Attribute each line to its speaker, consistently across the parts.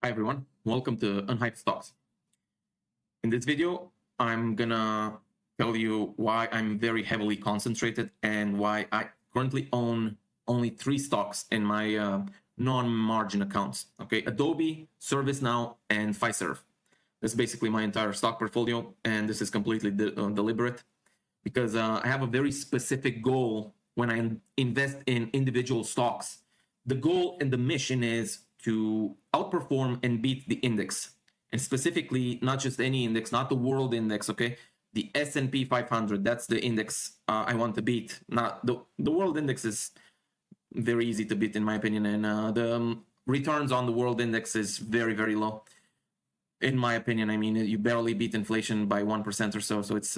Speaker 1: Hi everyone, welcome to Unhyped Stocks. In this video, I'm gonna tell you why I'm very heavily concentrated and why I currently own only 3 stocks in my non-margin accounts. Okay, Adobe, ServiceNow, and Fiserv. That's basically my entire stock portfolio, and this is completely deliberate because I have a very specific goal when I invest in individual stocks. The goal and the mission is to outperform and beat the index, and specifically not just any index, not the world index, okay? The S&P 500, that's the index I want to beat. Not the world index is very easy to beat in my opinion, and the returns on the world index is very, very low. In my opinion, I mean, you barely beat inflation by 1% or so, so it's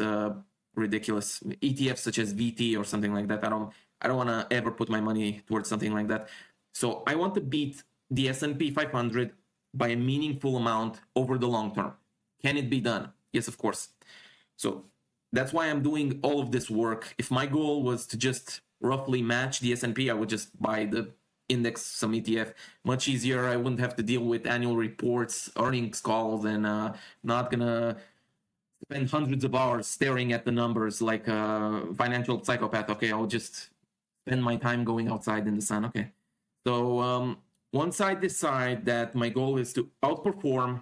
Speaker 1: ridiculous. ETFs such as VT or something like that, I don't want to ever put my money towards something like that. So I want to beat the S&P 500 by a meaningful amount over the long term. Can it be done? Yes, of course. So that's why I'm doing all of this work. If my goal was to just roughly match the S&P, I would just buy the index, some ETF. Much easier. I wouldn't have to deal with annual reports, earnings calls, and not gonna spend hundreds of hours staring at the numbers like a financial psychopath. Okay, I'll just spend my time going outside in the sun. Okay. So once I decide that my goal is to outperform,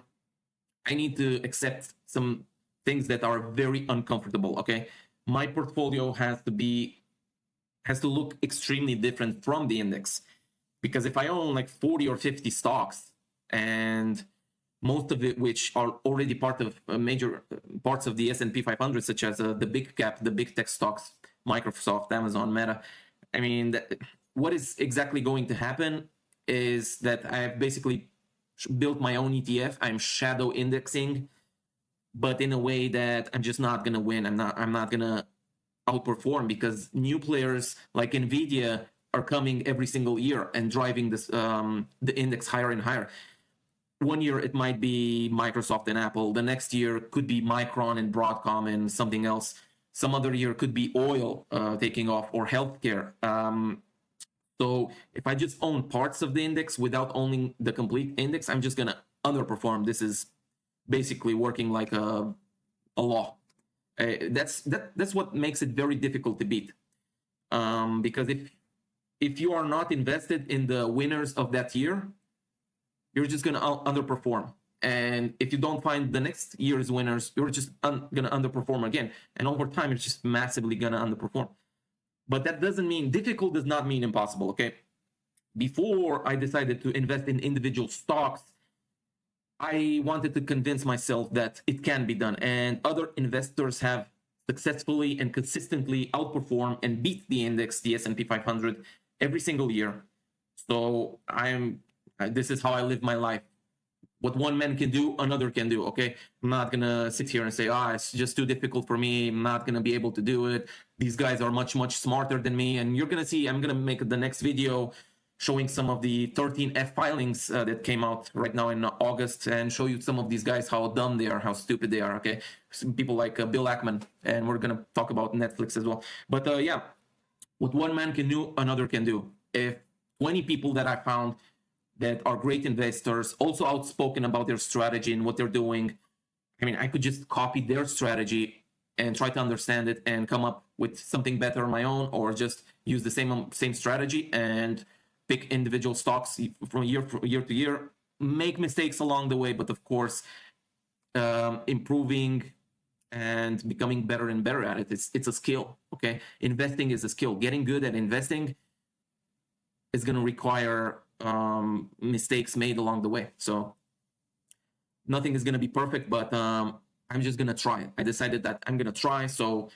Speaker 1: I need to accept some things that are very uncomfortable. Okay, my portfolio has to look extremely different from the index, because if I own like 40 or 50 stocks, and most of it which are already part of major parts of the S&P 500, such as the big cap, the big tech stocks, Microsoft, Amazon, Meta, I mean, what is exactly going to happen is that I've basically built my own ETF. I'm shadow indexing, but in a way that I'm just not gonna win. I'm not gonna outperform, because new players like Nvidia are coming every single year and driving this the index higher and higher. One year it might be Microsoft and Apple. The next year could be Micron and Broadcom and something else. Some other year could be oil taking off, or healthcare. So if I just own parts of the index without owning the complete index, I'm just gonna underperform. This is basically working like a law. That's what makes it very difficult to beat. Because if you are not invested in the winners of that year, you're just gonna underperform. And if you don't find the next year's winners, you're just gonna underperform again. And over time, it's just massively gonna underperform. But that doesn't mean difficult, does not mean impossible, okay? Before I decided to invest in individual stocks, I wanted to convince myself that it can be done, and other investors have successfully and consistently outperformed and beat the index, the S&P 500, every single year. So this is how I live my life. What one man can do, another can do, okay? I'm not gonna sit here and say, it's just too difficult for me, I'm not gonna be able to do it. These guys are much, much smarter than me. And you're gonna see, I'm gonna make the next video showing some of the 13F filings that came out right now in August, and show you some of these guys, how dumb they are, how stupid they are, okay? Some people like Bill Ackman, and we're gonna talk about Netflix as well. But yeah, what one man can do, another can do. If 20 people that I found that are great investors, also outspoken about their strategy and what they're doing, I mean, I could just copy their strategy and try to understand it and come up with something better on my own, or just use the same strategy and pick individual stocks from year to year, make mistakes along the way, but of course, improving and becoming better and better at it. It's a skill, okay? Investing is a skill. Getting good at investing is going to require mistakes made along the way. So nothing is going to be perfect, but I'm just going to try it. I decided that I'm going to try. So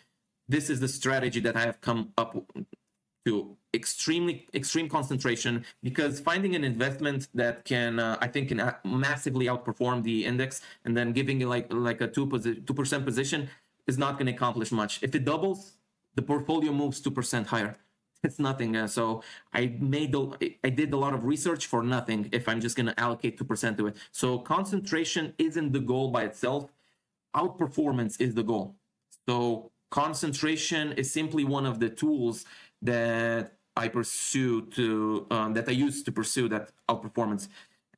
Speaker 1: this is the strategy that I have come up to. Extreme concentration, because finding an investment that can I think can massively outperform the index, and then giving it like a 2% position is not going to accomplish much. If it doubles, the portfolio moves 2% higher. It's nothing. So I did a lot of research for nothing if I'm just going to allocate 2% to it. So concentration isn't the goal by itself. Outperformance is the goal. So concentration is simply one of the tools that I pursue to that I use to pursue that outperformance.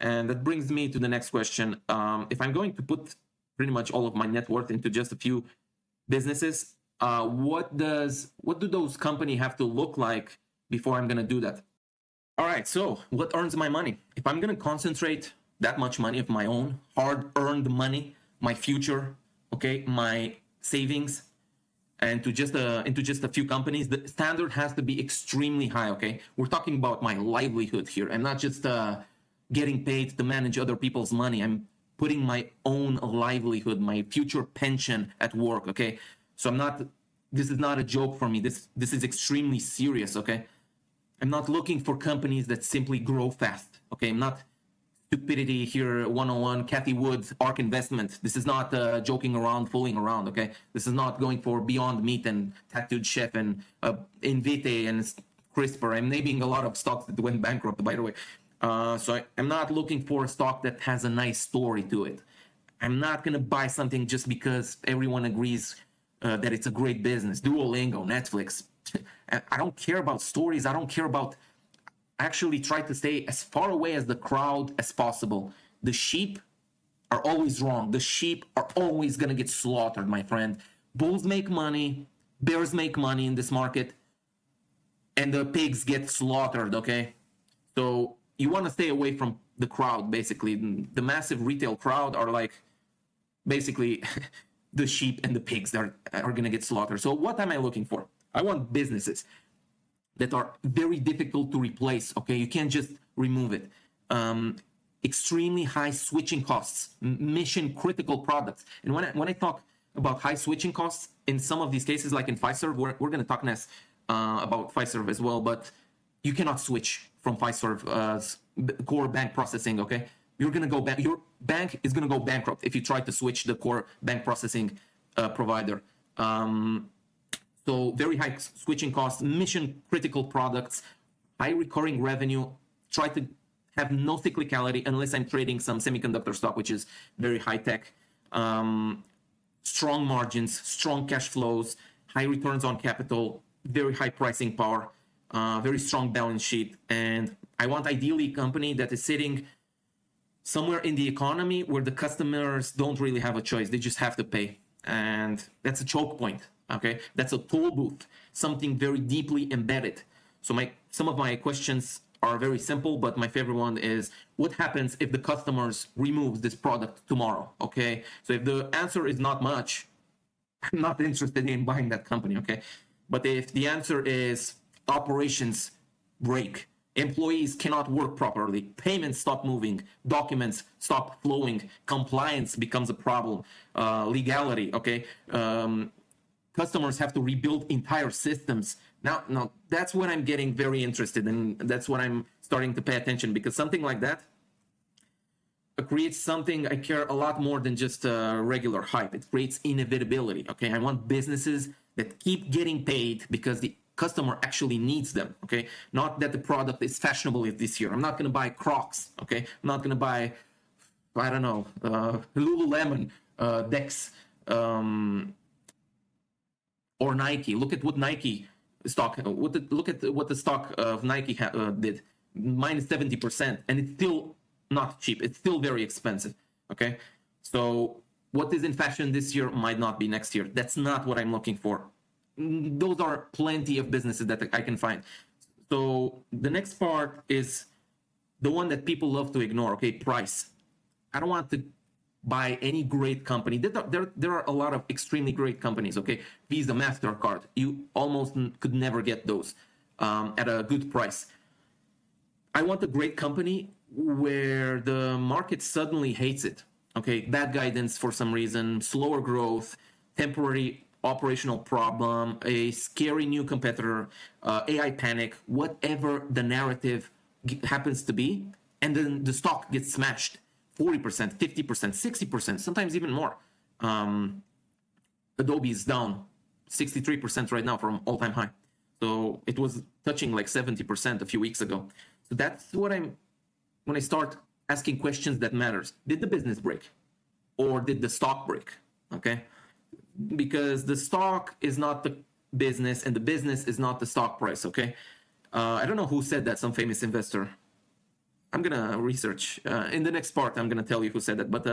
Speaker 1: And that brings me to the next question. If I'm going to put pretty much all of my net worth into just a few businesses, what do those companies have to look like before I'm going to do that? All right, so what earns my money? If I'm going to concentrate that much money of my own, hard-earned money, my future, okay, my savings, and into just a few companies, the standard has to be extremely high. Okay, we're talking about my livelihood here. I'm not just getting paid to manage other people's money. I'm putting my own livelihood, my future pension at work. Okay, so I'm not. This is not a joke for me. This is extremely serious. Okay, I'm not looking for companies that simply grow fast. Okay, I'm not stupidity here 101 Kathy Wood ARK investment. This is not joking around, fooling around. Okay, this is not going for Beyond Meat and Tattooed Chef and Invite and CRISPR. I'm naming a lot of stocks that went bankrupt, by the way. So I'm not looking for a stock that has a nice story to it. I'm not gonna buy something just because everyone agrees that it's a great business. Duolingo, Netflix. I don't care about stories. I don't care about. Actually try to stay as far away as the crowd as possible. The sheep are always wrong. The sheep are always going to get slaughtered, my friend. Bulls make money, bears make money in this market, and the pigs get slaughtered, okay? So you want to stay away from the crowd, basically. The massive retail crowd are like basically the sheep and the pigs that are going to get slaughtered. So what am I looking for? I want businesses that are very difficult to replace. Okay, you can't just remove it. Extremely high switching costs, mission critical products. And when I talk about high switching costs, in some of these cases, like in Fiserv, we're going to talk next about Fiserv as well, but you cannot switch from Fiserv core bank processing. Okay, you're going to go back. Your bank is going to go bankrupt if you try to switch the core bank processing provider. So very high switching costs, mission critical products, high recurring revenue. Try to have no cyclicality unless I'm trading some semiconductor stock, which is very high tech. Strong margins, strong cash flows, high returns on capital, very high pricing power, very strong balance sheet. And I want ideally a company that is sitting somewhere in the economy where the customers don't really have a choice. They just have to pay. And that's a choke point. Okay, that's a toll booth, something very deeply embedded. So some of my questions are very simple, but my favorite one is, what happens if the customers remove this product tomorrow? Okay, so if the answer is not much, I'm not interested in buying that company. Okay, but if the answer is operations break, employees cannot work properly, payments stop moving, documents stop flowing, compliance becomes a problem, legality, okay, customers have to rebuild entire systems. Now that's when I'm getting very interested, and that's when I'm starting to pay attention, because something like that creates something I care a lot more than just regular hype. It creates inevitability. Okay, I want businesses that keep getting paid because the customer actually needs them. Okay, not that the product is fashionable this year. I'm not going to buy Crocs. Okay, I'm not going to buy, I don't know, Lululemon, Dex. Or Nike. Look at what Nike stock. Look at what the stock of Nike did, minus 70%, and it's still not cheap. It's still very expensive. Okay, so what is in fashion this year might not be next year. That's not what I'm looking for. Those are plenty of businesses that I can find. So the next part is the one that people love to ignore. Okay, price. I don't want to buy any great company. There are a lot of extremely great companies, okay? Visa, MasterCard, you almost could never get those at a good price. I want a great company where the market suddenly hates it, okay? Bad guidance for some reason, slower growth, temporary operational problem, a scary new competitor, AI panic, whatever the narrative happens to be, and then the stock gets smashed. 40%, 50%, 60%, sometimes even more. Adobe is down 63% right now from all-time high. So it was touching like 70% a few weeks ago. So that's when I start asking questions that matters. Did the business break? Or did the stock break? Okay? Because the stock is not the business and the business is not the stock price, okay? I don't know who said that, some famous investor. I'm gonna research in the next part. I'm gonna tell you who said that. But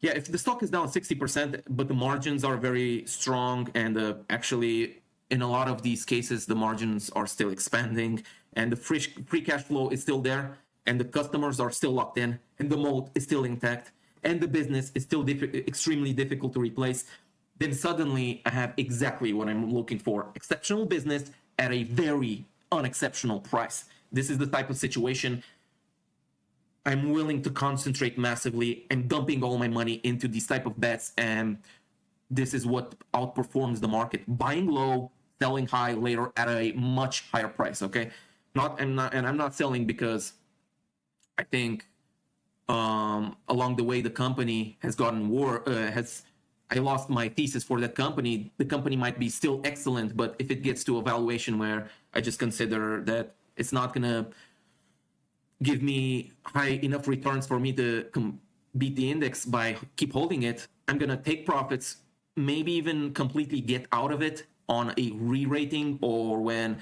Speaker 1: yeah, if the stock is down 60%, but the margins are very strong, and actually in a lot of these cases the margins are still expanding, and the free cash flow is still there, and the customers are still locked in, and the moat is still intact, and the business is still extremely difficult to replace, then suddenly I have exactly what I'm looking for: exceptional business at a very unexceptional price. This is the type of situation I'm willing to concentrate massively and dumping all my money into these type of bets, and this is what outperforms the market: buying low, selling high later at a much higher price. Okay, I'm not selling because I think along the way the company has gotten I lost my thesis for that company. The company might be still excellent, but if it gets to a valuation where I just consider that it's not gonna give me high enough returns for me to beat the index by keep holding it, I'm gonna take profits, maybe even completely get out of it on a re-rating or when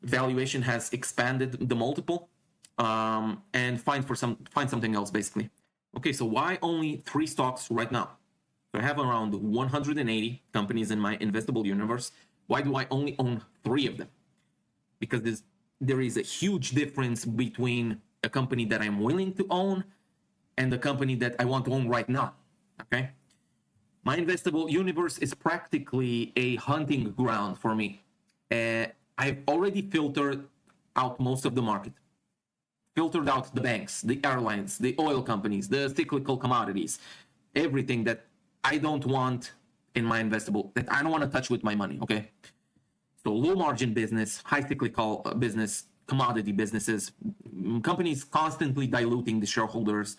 Speaker 1: valuation has expanded the multiple, and find something else basically. Okay, so why only 3 stocks right now? So I have around 180 companies in my investable universe. Why do I only own 3 of them? Because there is a huge difference between a company that I'm willing to own and the company that I want to own right now. Okay, my investable universe is practically a hunting ground for me. I've already filtered out most of the market, filtered out the banks, the airlines, the oil companies, the cyclical commodities, everything that I don't want in my investable, that I don't want to touch with my money. Okay, so low margin business, high cyclical business, commodity businesses, companies constantly diluting the shareholders,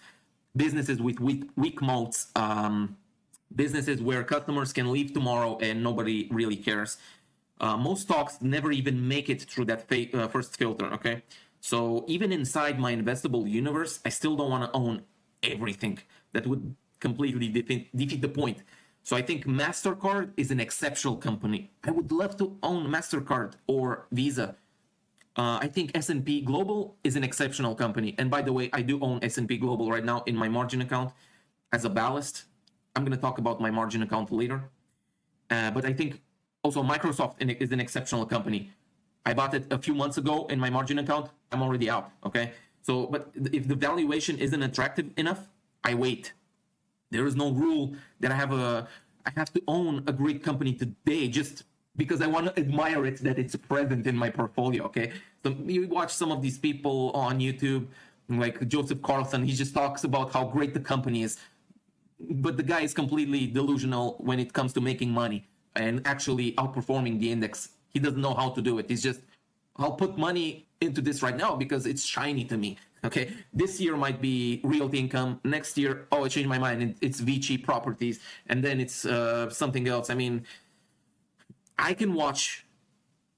Speaker 1: businesses with weak moats, businesses where customers can leave tomorrow and nobody really cares. Most stocks never even make it through that first filter. Okay, so even inside my investable universe, I still don't want to own everything. That would completely defeat the point. So I think MasterCard is an exceptional company. I would love to own MasterCard or Visa. I think S&P Global is an exceptional company. And by the way, I do own S&P Global right now in my margin account as a ballast. I'm going to talk about my margin account later. But I think also Microsoft is an exceptional company. I bought it a few months ago in my margin account. I'm already out. Okay. So, but if the valuation isn't attractive enough, I wait. There is no rule that I have to own a great company today just because I want to admire it, that it's present in my portfolio. Okay, so you watch some of these people on YouTube, like Joseph Carlson. He just talks about how great the company is, but the guy is completely delusional when it comes to making money and actually outperforming the index. He doesn't know how to do it. He's just, I'll put money into this right now because it's shiny to me. Okay, this year might be Realty Income. Next year, oh, I changed my mind. It's Vici Properties, and then it's something else. I mean, I can watch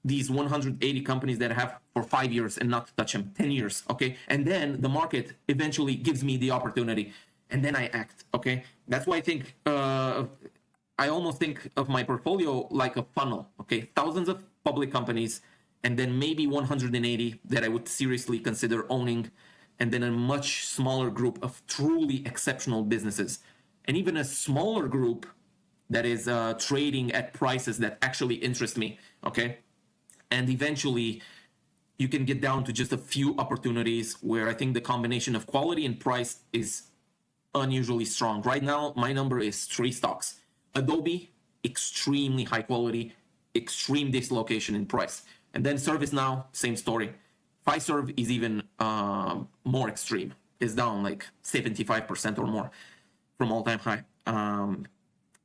Speaker 1: these 180 companies that I have for 5 years and not touch them, 10 years, okay? And then the market eventually gives me the opportunity, and then I act, okay? That's why I think, I almost think of my portfolio like a funnel, okay? Thousands of public companies, and then maybe 180 that I would seriously consider owning, and then a much smaller group of truly exceptional businesses. And even a smaller group that is trading at prices that actually interest me, okay? And eventually, you can get down to just a few opportunities where I think the combination of quality and price is unusually strong. Right now, my number is 3 stocks. Adobe, extremely high quality, extreme dislocation in price. And then ServiceNow, same story. Fiserv is even more extreme. It's down like 75% or more from all-time high.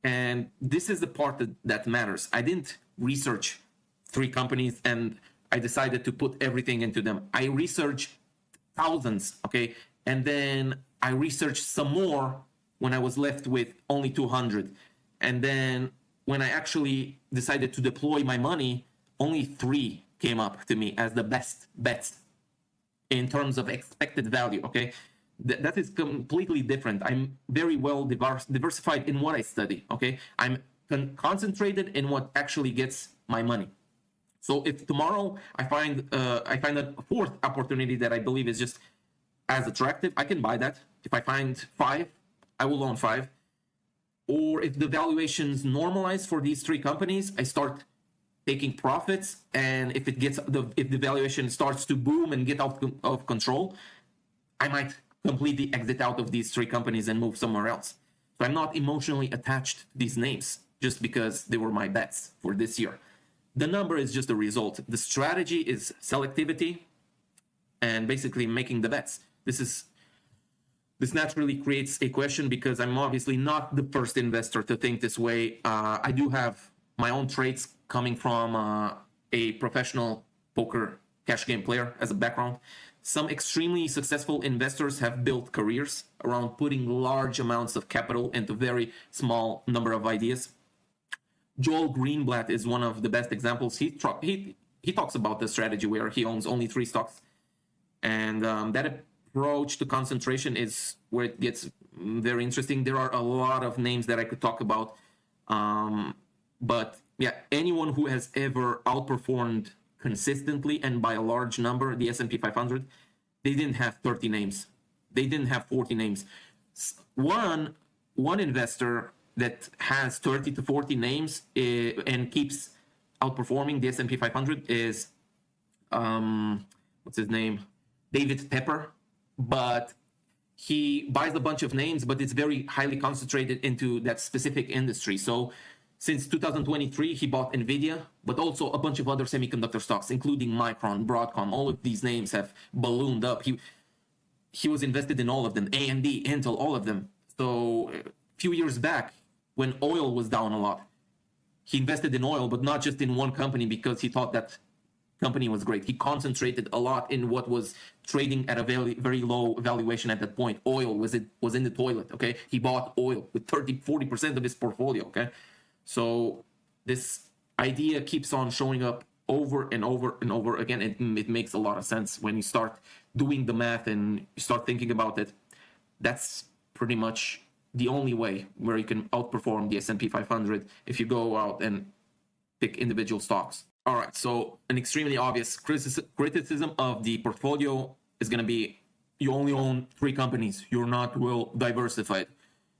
Speaker 1: And this is the part that matters. I didn't research 3 companies and I decided to put everything into them. I researched thousands, okay? And then I researched some more when I was left with only 200. And then when I actually decided to deploy my money, only 3 came up to me as the best bets in terms of expected value, okay? That is completely different. I'm very well diversified in what I study, okay? I'm concentrated in what actually gets my money. So if tomorrow I find a 4th opportunity that I believe is just as attractive, I can buy that. If I find 5, I will own 5. Or if the valuations normalize for these 3 companies, I start taking profits. And if the valuation starts to boom and get out of control, I might completely exit out of these 3 companies and move somewhere else. So I'm not emotionally attached to these names just because they were my bets for this year. The number is just a result. The strategy is selectivity and basically making the bets. This naturally creates a question because I'm obviously not the first investor to think this way. I do have my own traits coming from a professional poker cash game player as a background. Some extremely successful investors have built careers around putting large amounts of capital into very small number of ideas. Joel Greenblatt is one of the best examples. He talks about the strategy where he owns only 3 stocks. And that approach to concentration is where it gets very interesting. There are a lot of names that I could talk about. But yeah, anyone who has ever outperformed consistently and by a large number the S&P 500, they didn't have 30 names. They didn't have 40 names. One investor that has 30 to 40 names and keeps outperforming the S&P 500 is, what's his name? David Tepper. But he buys a bunch of names, but it's very highly concentrated into that specific industry. So since 2023, he bought NVIDIA, but also a bunch of other semiconductor stocks, including Micron, Broadcom. All of these names have ballooned up. He was invested in all of them, AMD, Intel, all of them. So a few years back, when oil was down a lot, he invested in oil, but not just in one company because he thought that company was great. He concentrated a lot in what was trading at a very, very low valuation at that point. Oil was in the toilet, okay? He bought oil with 30-40% of his portfolio, okay? So this idea keeps on showing up over and over and over again. It makes a lot of sense when you start doing the math and you start thinking about it. That's pretty much the only way where you can outperform the S&P 500 if you go out and pick individual stocks. All right, so an extremely obvious criticism of the portfolio is going to be you only own 3 companies. You're not well diversified.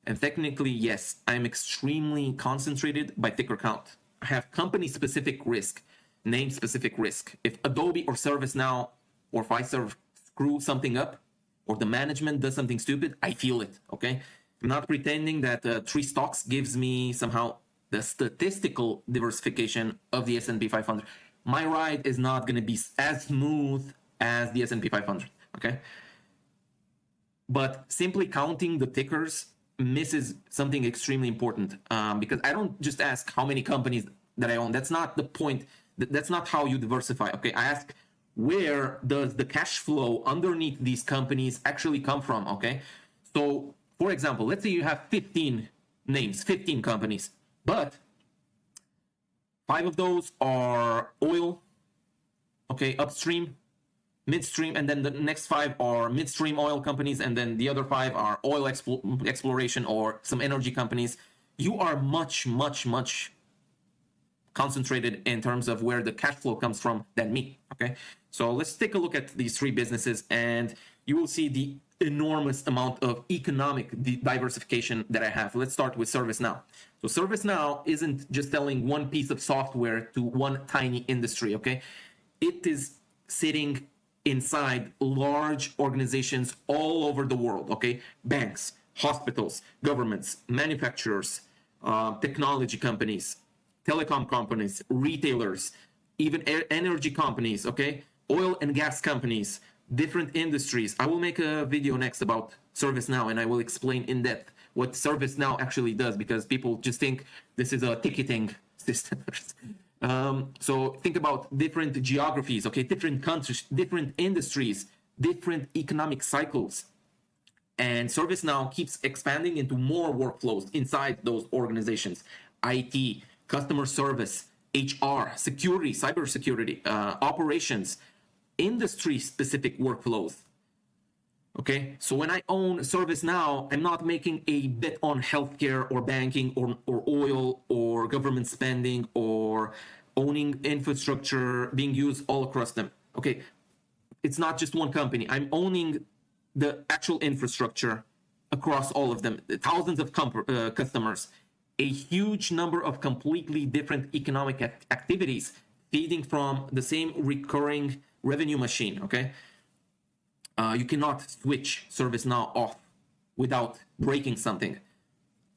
Speaker 1: And technically, yes, I'm extremely concentrated by ticker count. I have company-specific risk, name-specific risk. If Adobe or ServiceNow or Fiserv screw something up or the management does something stupid, I feel it, okay? I'm not pretending that 3 stocks gives me somehow the statistical diversification of the S&P 500. My ride is not going to be as smooth as the S&P 500, okay? But simply counting the tickers misses something extremely important because I don't just ask how many companies that I own. That's not the point. That's not how you diversify, okay? I ask where does the cash flow underneath these companies actually come from, okay? So, for example, let's say you have 15 names, 15 companies. But 5 of those are oil, okay, upstream, midstream, and then the next 5 are midstream oil companies, and then the other 5 are oil exploration or some energy companies. You are much, much, much concentrated in terms of where the cash flow comes from than me, okay? So let's take a look at these 3 businesses, and you will see the enormous amount of economic diversification that I have. Let's start with ServiceNow. So ServiceNow isn't just selling one piece of software to one tiny industry, okay? It is sitting inside large organizations all over the world, okay? Banks, hospitals, governments, manufacturers, technology companies, telecom companies, retailers, even energy companies, okay? Oil and gas companies, different industries. I will make a video next about ServiceNow and I will explain in depth what ServiceNow actually does because people just think this is a ticketing system. So think about different geographies, okay, different countries, different industries, different economic cycles. And ServiceNow keeps expanding into more workflows inside those organizations. IT, customer service, HR, security, cybersecurity, operations, industry-specific workflows. Okay, so when I own ServiceNow, I'm not making a bet on healthcare or banking or oil or government spending or owning infrastructure being used all across them. Okay, it's not just one company. I'm owning the actual infrastructure across all of them, thousands of customers, a huge number of completely different economic activities feeding from the same recurring revenue machine, okay? You cannot switch ServiceNow off without breaking something.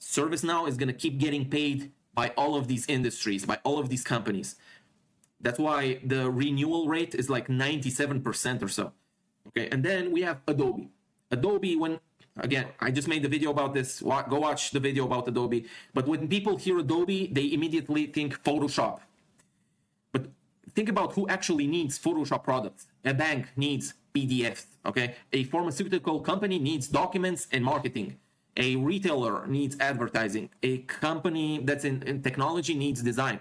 Speaker 1: ServiceNow is going to keep getting paid by all of these industries, by all of these companies. That's why the renewal rate is like 97% or so. Okay, and then we have Adobe. Adobe, when, again, I just made the video about this. Go watch the video about Adobe. But when people hear Adobe, they immediately think Photoshop. But think about who actually needs Photoshop products. A bank needs PDFs, okay? A pharmaceutical company needs documents and marketing. A retailer needs advertising. A company that's in technology needs design.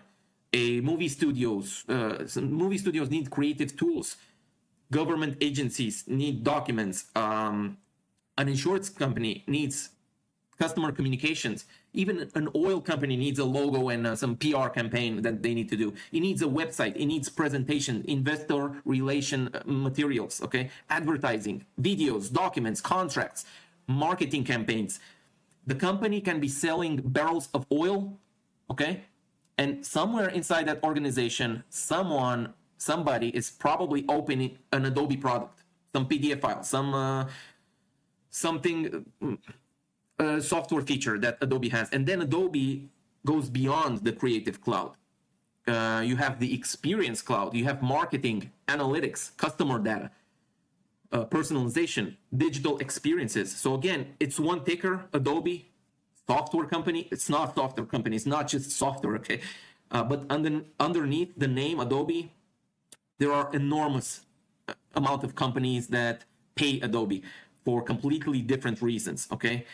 Speaker 1: Movie studios need creative tools. Government agencies need documents. An insurance company needs customer communications. Even an oil company needs a logo and some PR campaign that they need to do. It needs a website. It needs presentation, investor relation materials, okay? Advertising, videos, documents, contracts, marketing campaigns. The company can be selling barrels of oil, okay? And somewhere inside that organization, somebody is probably opening an Adobe product, some PDF file, something, software feature that Adobe has. And then Adobe goes beyond the Creative Cloud. You have the Experience Cloud. You have marketing, analytics, customer data, personalization, digital experiences. So again, it's one ticker, Adobe, software company. It's not a software company. It's not just software, okay? But underneath the name Adobe, there are enormous amount of companies that pay Adobe for completely different reasons, okay?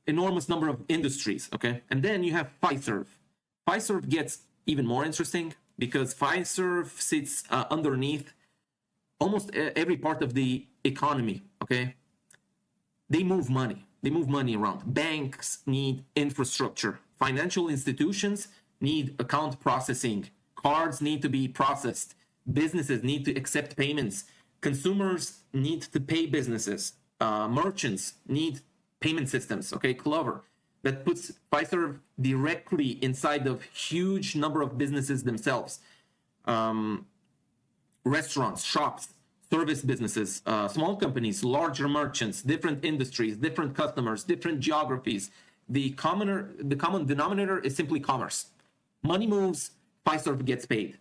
Speaker 1: Enormous number of industries, okay? And then you have Fiserv. Fiserv gets even more interesting because Fiserv sits underneath almost every part of the economy, okay? They move money. They move money around. Banks need infrastructure. Financial institutions need account processing. Cards need to be processed. Businesses need to accept payments. Consumers need to pay businesses. Merchants need payment systems, okay? Clover. That puts Fiserv directly inside of huge number of businesses themselves. Restaurants, shops, service businesses, small companies, larger merchants, different industries, different customers, different geographies. The common denominator is simply commerce. Money moves, Fiserv gets paid.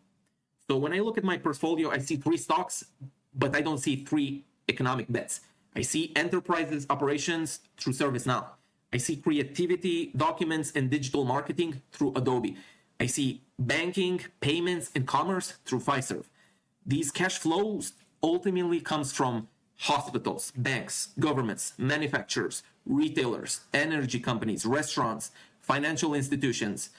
Speaker 1: So when I look at my portfolio, I see 3 stocks, but I don't see 3 economic bets. I see enterprises operations through ServiceNow. I see creativity, documents, and digital marketing through Adobe. I see banking, payments, and commerce through Fiserv. These cash flows ultimately comes from hospitals, banks, governments, manufacturers, retailers, energy companies, restaurants, financial institutions,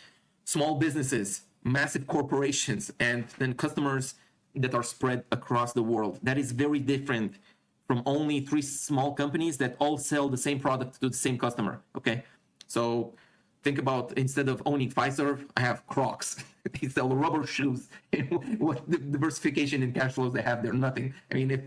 Speaker 1: small businesses, massive corporations, and then customers that are spread across the world. That is very different from only 3 small companies that all sell the same product to the same customer, okay? So think about, instead of owning Fiserv, I have Crocs. They sell rubber shoes. What diversification in cash flows they have? They're nothing. I mean, if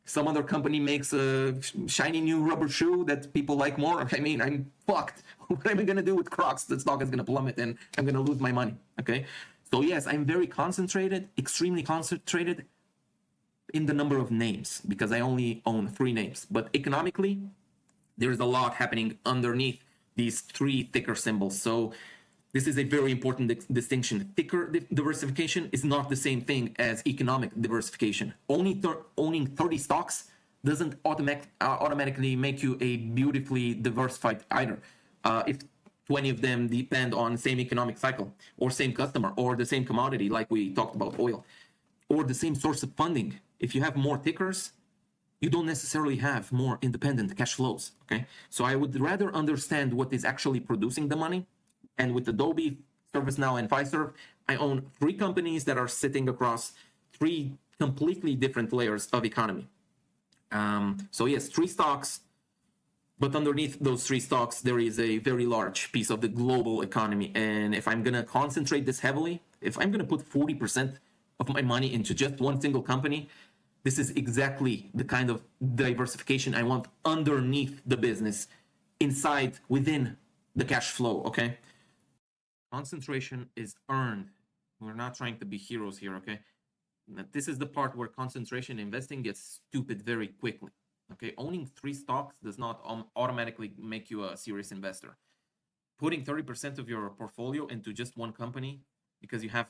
Speaker 1: some other company makes a shiny new rubber shoe that people like more, I mean, I'm fucked. What am I going to do with Crocs? The stock is going to plummet and I'm going to lose my money, okay? So yes, I'm very concentrated, extremely concentrated in the number of names because I only own 3 names. But economically, there's a lot happening underneath these 3 ticker symbols. So this is a very important distinction. Ticker diversification is not the same thing as economic diversification. Owning 30 stocks doesn't automatically make you a beautifully diversified either. If 20 of them depend on the same economic cycle or same customer or the same commodity, like we talked about oil, or the same source of funding. If you have more tickers, you don't necessarily have more independent cash flows, okay? So I would rather understand what is actually producing the money. And with Adobe, ServiceNow, and Fiserv, I own 3 companies that are sitting across 3 completely different layers of economy. So yes, 3 stocks, but underneath those 3 stocks, there is a very large piece of the global economy. And if I'm gonna concentrate this heavily, if I'm gonna put 40% of my money into just one single company, This is exactly the kind of diversification I want underneath the business, inside, within the cash flow, okay? Concentration is earned. We're not trying to be heroes here, okay? This is the part where concentration investing gets stupid very quickly, okay? Owning 3 stocks does not automatically make you a serious investor. Putting 30% of your portfolio into just one company because you have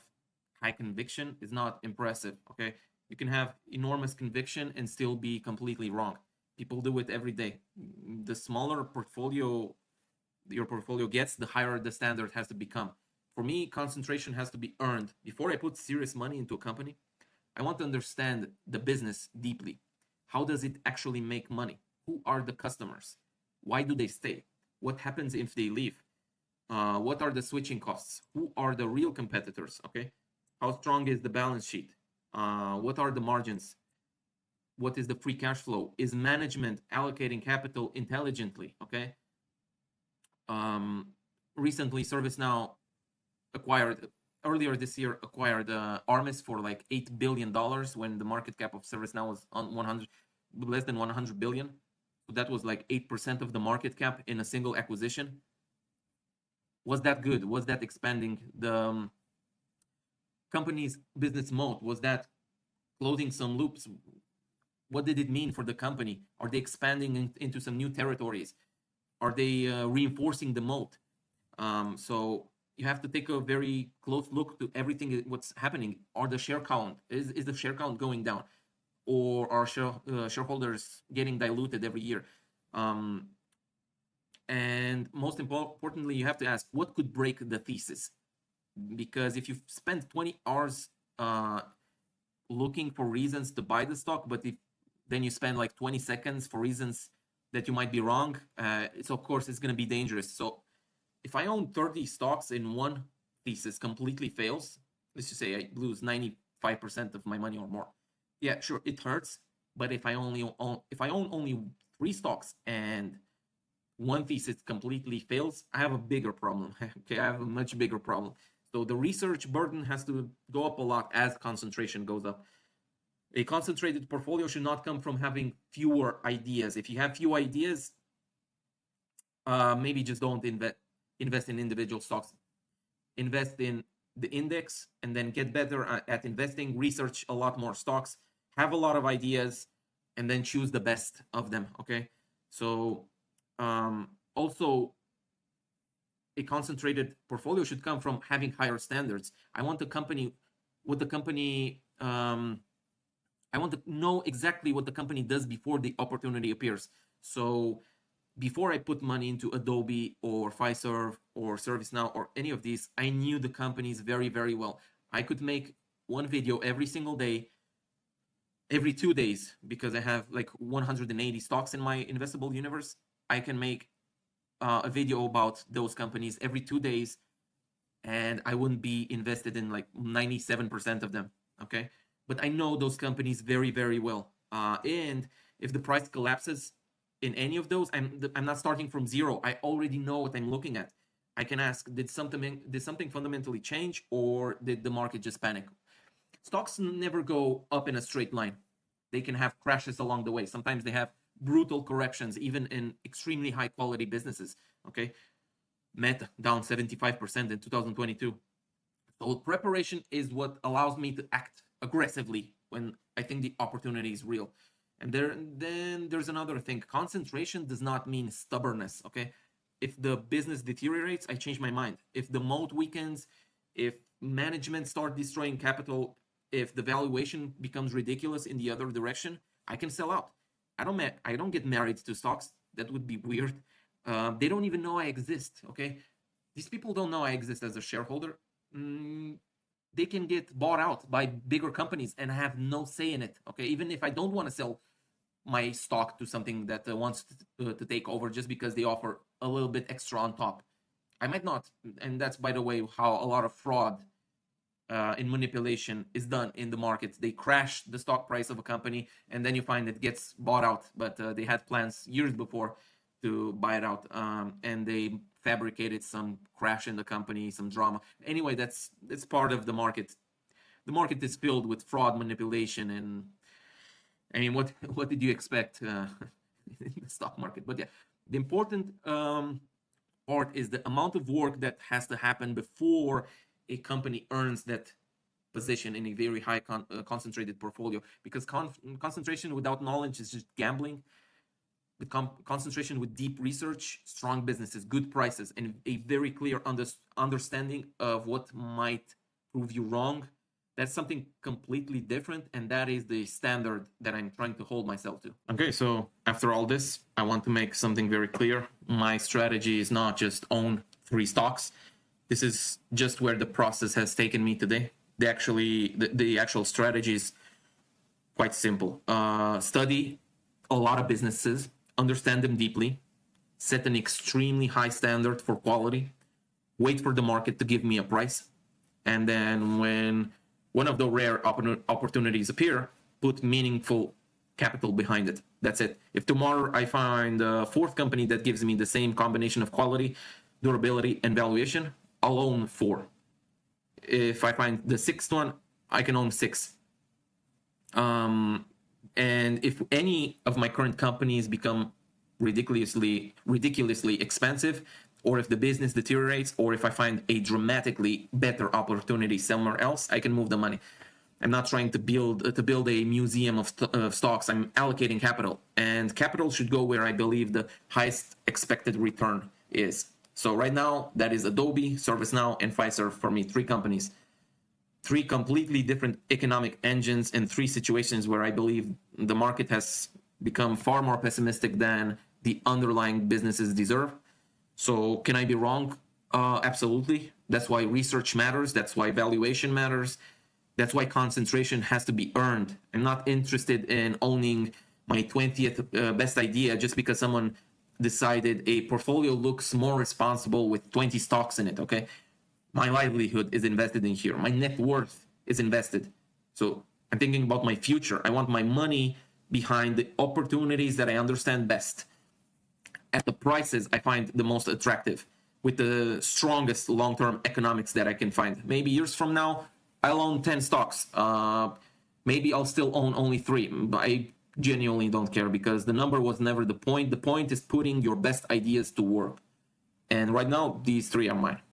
Speaker 1: high conviction is not impressive, okay? You can have enormous conviction and still be completely wrong. People do it every day. The smaller your portfolio gets, the higher the standard has to become. For me, concentration has to be earned. Before I put serious money into a company, I want to understand the business deeply. How does it actually make money? Who are the customers? Why do they stay? What happens if they leave? What are the switching costs? Who are the real competitors? Okay, how strong is the balance sheet? What are the margins? What is the free cash flow? Is management allocating capital intelligently? Okay. Recently, ServiceNow earlier this year acquired Armis for like $8 billion when the market cap of ServiceNow was on less than 100 billion. So that was like 8% of the market cap in a single acquisition. Was that good? Was that expanding the company's business moat? Was that closing some loops? What did it mean for the company? Are they expanding into some new territories? Are they reinforcing the moat? So you have to take a very close look to everything what's happening. Are the share count is the share count going down, or are shareholders getting diluted every year? And most importantly, you have to ask what could break the thesis, because if you spend 20 hours looking for reasons to buy the stock, but if then you spend like 20 seconds for reasons that you might be wrong, it's of course it's going to be dangerous. So if I own 30 stocks in one thesis completely fails, let's just say I lose 95% of my money or more. Yeah, sure, it hurts. But if I own only 3 stocks and one thesis completely fails, I have a bigger problem. Okay, I have a much bigger problem. So the research burden has to go up a lot as concentration goes up. A concentrated portfolio should not come from having fewer ideas. If you have few ideas, maybe just don't invest in individual stocks. Invest in the index and then get better at investing. Research a lot more stocks. Have a lot of ideas and then choose the best of them. Okay. So also, a concentrated portfolio should come from having higher standards. I want the company, I want to know exactly what the company does before the opportunity appears. So before I put money into Adobe or Fiserv or ServiceNow or any of these, I knew the companies very, very well. I could make one video every single day, every 2 days, because I have like 180 stocks in my investable universe. I can make a video about those companies every 2 days, and I wouldn't be invested in like 97% of them. Okay. But I know those companies very, very well. And if the price collapses in any of those, I'm not starting from zero. I already know what I'm looking at. I can ask, did something fundamentally change, or did the market just panic? Stocks never go up in a straight line. They can have crashes along the way. Sometimes they have brutal corrections, even in extremely high quality businesses. Okay. Meta down 75% in 2022. So preparation is what allows me to act aggressively when I think the opportunity is real. And then there's another thing. Concentration does not mean stubbornness. Okay. If the business deteriorates, I change my mind. If the moat weakens, if management start destroying capital, if the valuation becomes ridiculous in the other direction, I can sell out. I don't get married to stocks. That would be weird. They don't even know I exist. Okay. These people don't know I exist as a shareholder. They can get bought out by bigger companies and have no say in it. Okay, even if I don't want to sell my stock to something that wants to take over just because they offer a little bit extra on top, I might not. And that's, by the way, how a lot of fraud and manipulation is done in the markets. They crash the stock price of a company, and then you find it gets bought out, but they had plans years before to buy it out, and they fabricated some crash in the company, some drama. Anyway, that's part of the market. The market is filled with fraud, manipulation, and I mean, what did you expect in the stock market? But yeah, the important part is the amount of work that has to happen before a company earns that position in a very high concentrated portfolio, because concentration without knowledge is just gambling. The concentration with deep research, strong businesses, good prices, and a very clear understanding of what might prove you wrong, that's something completely different, and that is the standard that I'm trying to hold myself to. Okay, so after all this, I want to make something very clear. My strategy is not just own 3 stocks. This is just where the process has taken me today. The actual strategy is quite simple. Study a lot of businesses, understand them deeply, set an extremely high standard for quality, wait for the market to give me a price, and then when one of the rare opportunities appear, put meaningful capital behind it. That's it. If tomorrow I find a 4th company that gives me the same combination of quality, durability, and valuation, I'll own 4. If I find the 6th one, I can own 6. And if any of my current companies become ridiculously expensive, or if the business deteriorates, or if I find a dramatically better opportunity somewhere else, I can move the money. I'm not trying to build a museum of stocks. I'm allocating capital, and capital should go where I believe the highest expected return is. So right now, that is Adobe, ServiceNow, and Fiserv for me, 3 companies. 3 completely different economic engines in 3 situations where I believe the market has become far more pessimistic than the underlying businesses deserve. So can I be wrong? Absolutely. That's why research matters. That's why valuation matters. That's why concentration has to be earned. I'm not interested in owning my 20th best idea just because someone decided a portfolio looks more responsible with 20 stocks in it, okay? My livelihood is invested in here. My net worth is invested. So I'm thinking about my future. I want my money behind the opportunities that I understand best, at the prices I find the most attractive, with the strongest long-term economics that I can find. Maybe years from now, I'll own 10 stocks. Maybe I'll still own only 3. But I genuinely don't care, because the number was never the point. The point is putting your best ideas to work. And right now, these 3 are mine.